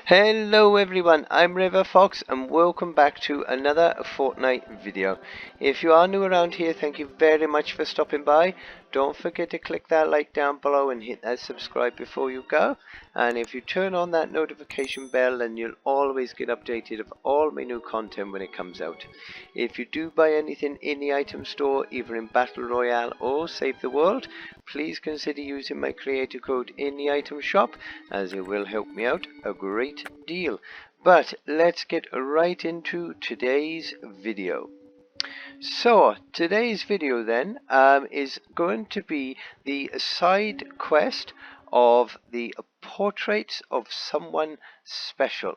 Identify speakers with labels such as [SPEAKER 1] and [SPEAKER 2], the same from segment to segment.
[SPEAKER 1] Hello everyone, I'm RiverFox and welcome back to another Fortnite video. If you are new around here, thank you very much for stopping by. Don't forget to click that like down below and hit that subscribe before you go. And if you turn on that notification bell, then you'll always get updated of all my new content when it comes out. If you do buy anything in the item store, either in Battle Royale or Save the World, please consider using my creator code in the item shop, as it will help me out a great deal. But let's get right into today's video. So today's video then is going to be the side quest of the portraits of someone special.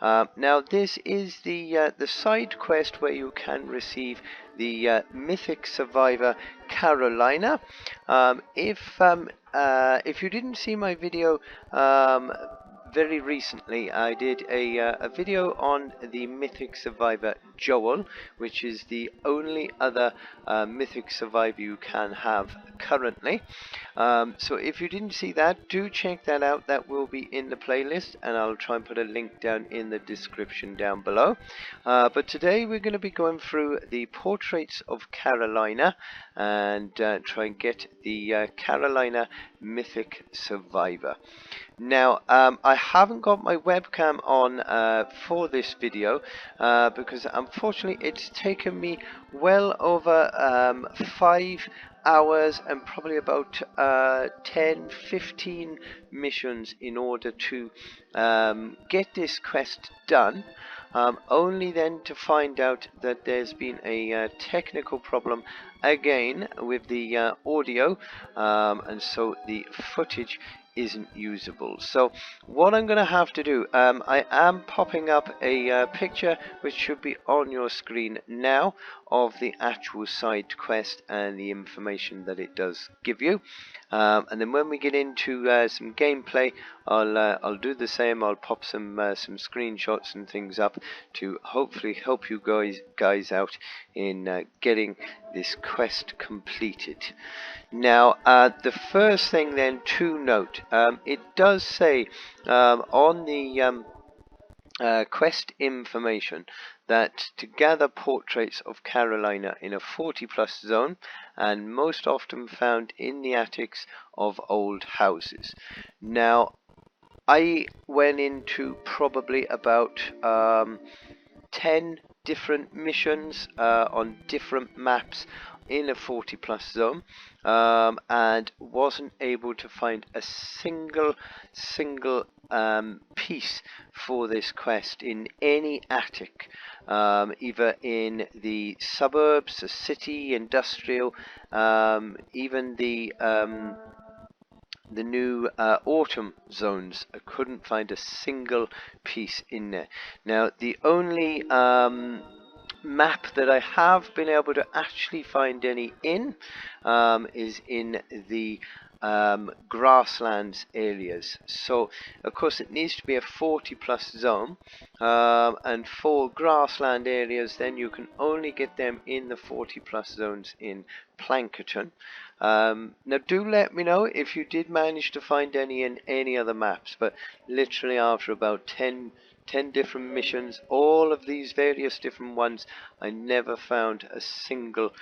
[SPEAKER 1] Now this is the side quest where you can receive the mythic survivor Karolina. If you didn't see my video very recently, I did a video on the mythic survivor Joel, which is the only other mythic survivor you can have currently. So if you didn't see that, do check that out. That will be in the playlist, and I'll try and put a link down in the description down below. But today we're going to be going through the portraits of Karolina and try and get the Karolina mythic survivor. Now, I haven't got my webcam on for this video because unfortunately it's taken me well over 5 hours and probably about 10-15 missions in order to get this quest done. Only then to find out that there's been a technical problem again with the audio, and so the footage isn't usable. So what I'm going to have to do, I am popping up a picture which should be on your screen now of the actual side quest and the information that it does give you, and then when we get into some gameplay, I'll do the same. I'll pop some screenshots and things up to hopefully help you guys out in getting this quest completed. Now, the first thing then to note, it does say on the quest information that to gather portraits of Karolina in a 40+ zone, and most often found in the attics of old houses. Now, I went into probably about 10 different missions on different maps in a 40+ zone, and wasn't able to find a single piece for this quest in any attic, either in the suburbs, the city, industrial, even the new autumn zones. I couldn't find a single piece in there. Now, the only map that I have been able to actually find any in is in the grasslands areas. So of course it needs to be a 40+ zone, and for grassland areas then you can only get them in the 40+ zones in Plankerton. Now do let me know if you did manage to find any in any other maps, but literally after about 10 different missions, all of these various different ones, I never found a single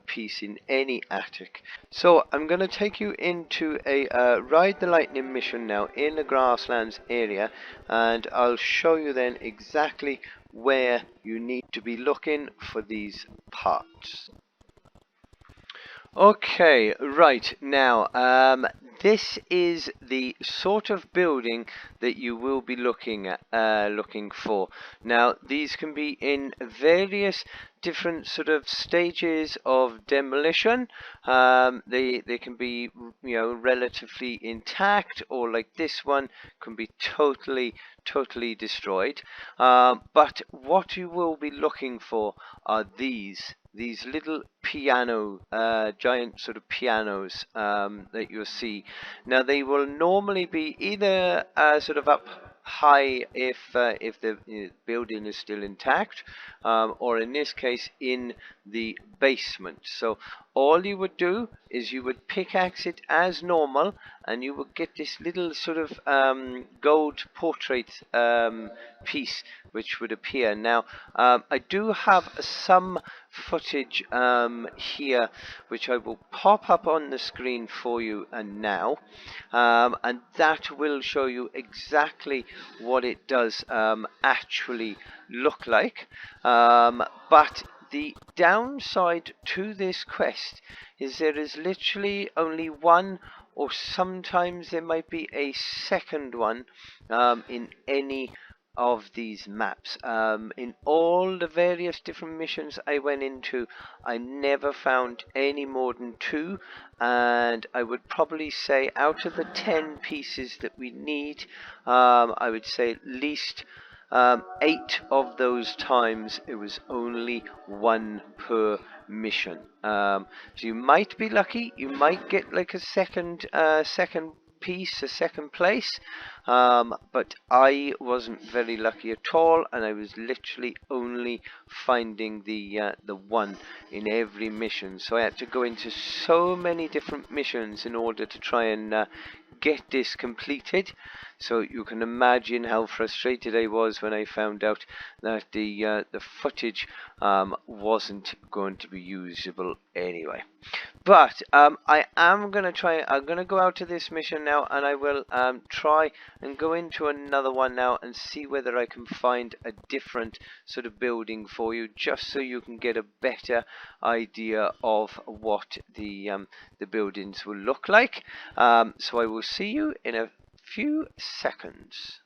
[SPEAKER 1] piece in any attic. So I'm going to take you into a Ride the Lightning mission now in the grasslands area, and I'll show you then exactly where you need to be looking for these parts. Okay, right, now this is the sort of building that you will be looking for. Now these can be in various different sort of stages of demolition. They can be, you know, relatively intact, or like this one can be totally destroyed. But what you will be looking for are these little piano, giant sort of pianos that you'll see. Now they will normally be either sort of up high if the building is still intact, or in this case in the basement. So all you would do is you would pickaxe it as normal, and you would get this little sort of gold portrait piece which would appear. Now, I do have some footage here which I will pop up on the screen for you now, and that will show you exactly what it does actually look like. But the downside to this quest is there is literally only one, or sometimes there might be a second one in any of these maps. In all the various different missions I went into, I never found any more than two, and I would probably say out of the 10 pieces that we need, I would say at least 8 of those times it was only one per mission. So you might be lucky, you might get like a second piece, a second place, but I wasn't very lucky at all, and I was literally only finding the one in every mission. So I had to go into so many different missions in order to try and get this completed. So you can imagine how frustrated I was when I found out that the footage wasn't going to be usable anyway. But I am going to try, I'm going to go out to this mission now, and I will try and go into another one now and see whether I can find a different sort of building for you, just so you can get a better idea of what the buildings will look like. So I will see you in a few seconds.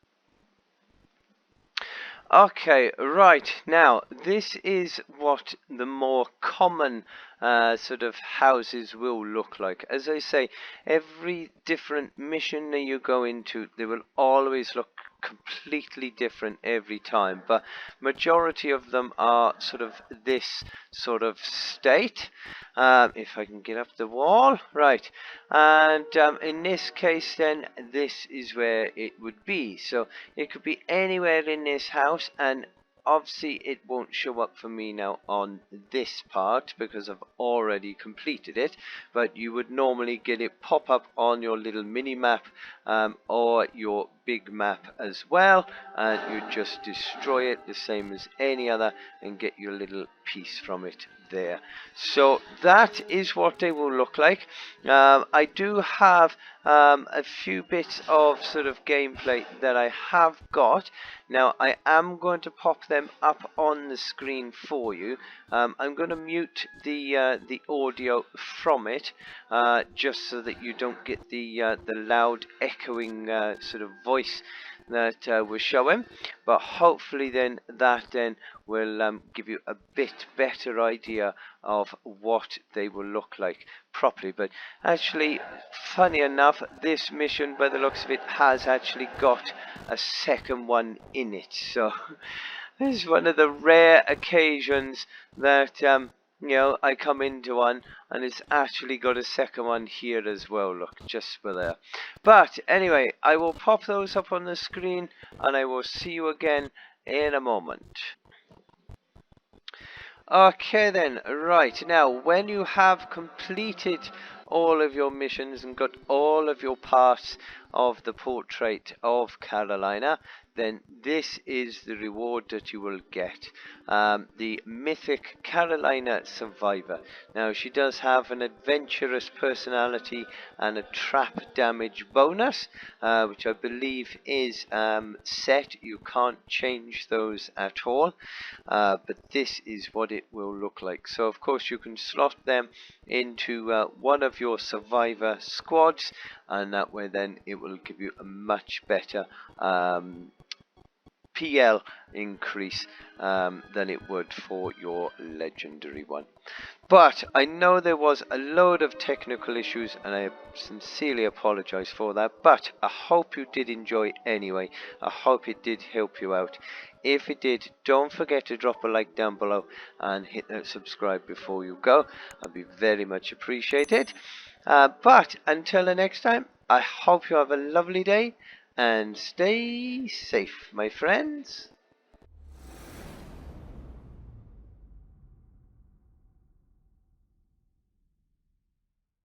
[SPEAKER 1] Okay, right, now this is what the more common sort of houses will look like. As I say, every different mission that you go into, they will always look completely different every time, but majority of them are sort of this sort of state. If I can get up the wall, right, and in this case then this is where it would be. So it could be anywhere in this house, and obviously it won't show up for me now on this part because I've already completed it, but you would normally get it pop up on your little mini map or your big map as well, and you just destroy it the same as any other and get your little piece from it there. So that is what they will look like. I do have a few bits of sort of gameplay that I have got. Now I am going to pop them up on the screen for you. I'm going to mute the audio from it, just so that you don't get the loud echoing sort of voice that we're showing, but hopefully then that will give you a bit better idea of what they will look like properly. But actually, funny enough, this mission, by the looks of it, has actually got a second one in it. So this is one of the rare occasions that you know, I come into one and it's actually got a second one here as well. Look, just for there. But anyway, I will pop those up on the screen and I will see you again in a moment. Okay then, right, now when you have completed all of your missions and got all of your parts of the portrait of Karolina, then this is the reward that you will get. The Mythic Karolina Survivor. Now she does have an adventurous personality and a trap damage bonus, which I believe is set. You can't change those at all, but this is what it will look like. So of course you can slot them into one of your survivor squads, and that way then it will give you a much better PL increase than it would for your legendary one. But I know there was a load of technical issues, and I sincerely apologize for that, but I hope you did enjoy anyway. I hope it did help you out. If it did, don't forget to drop a like down below and hit that subscribe before you go. I'd be very much appreciated. But until the next time, I hope you have a lovely day and stay safe, my friends.